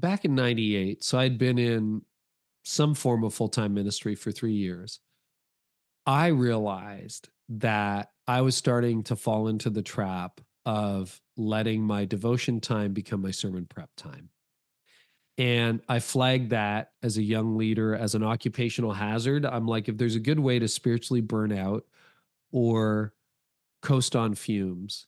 back in 98, so I'd been in some form of full-time ministry for 3 years. I realized that I was starting to fall into the trap of letting my devotion time become my sermon prep time. And I flagged that as a young leader as an occupational hazard. I'm like, if there's a good way to spiritually burn out or coast on fumes,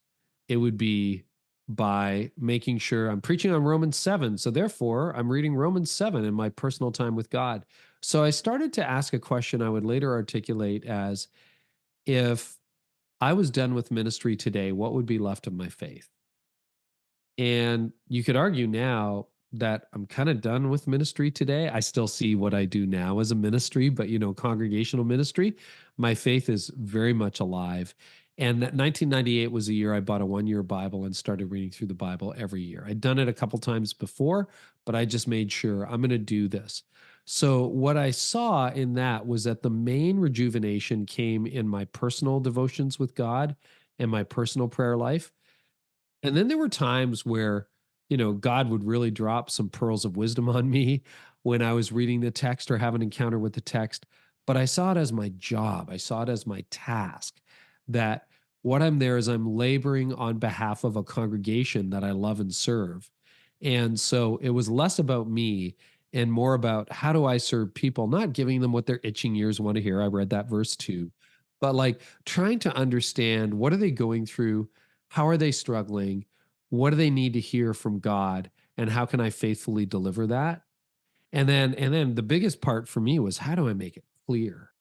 it would be by making sure I'm preaching on Romans 7. So therefore, I'm reading Romans 7 in my personal time with God. So I started to ask a question I would later articulate as, if I was done with ministry today, what would be left of my faith? And you could argue now that I'm kind of done with ministry today. I still see what I do now as a ministry, but congregational ministry, my faith is very much alive. And that 1998 was the year I bought a 1 year Bible and started reading through the Bible every year. I'd done it a couple times before, but I just made sure I'm going to do this. So, what I saw in that was that the main rejuvenation came in my personal devotions with God and my personal prayer life. And then there were times where, God would really drop some pearls of wisdom on me when I was reading the text or have an encounter with the text. But I saw it as my job. I saw it as my task, that what I'm there is I'm laboring on behalf of a congregation that I love and serve. And so it was less about me and more about how do I serve people, not giving them what their itching ears want to hear. I read that verse too, but like trying to understand, what are they going through? How are they struggling? What do they need to hear from God? And how can I faithfully deliver that? And then the biggest part for me was, how do I make it clear?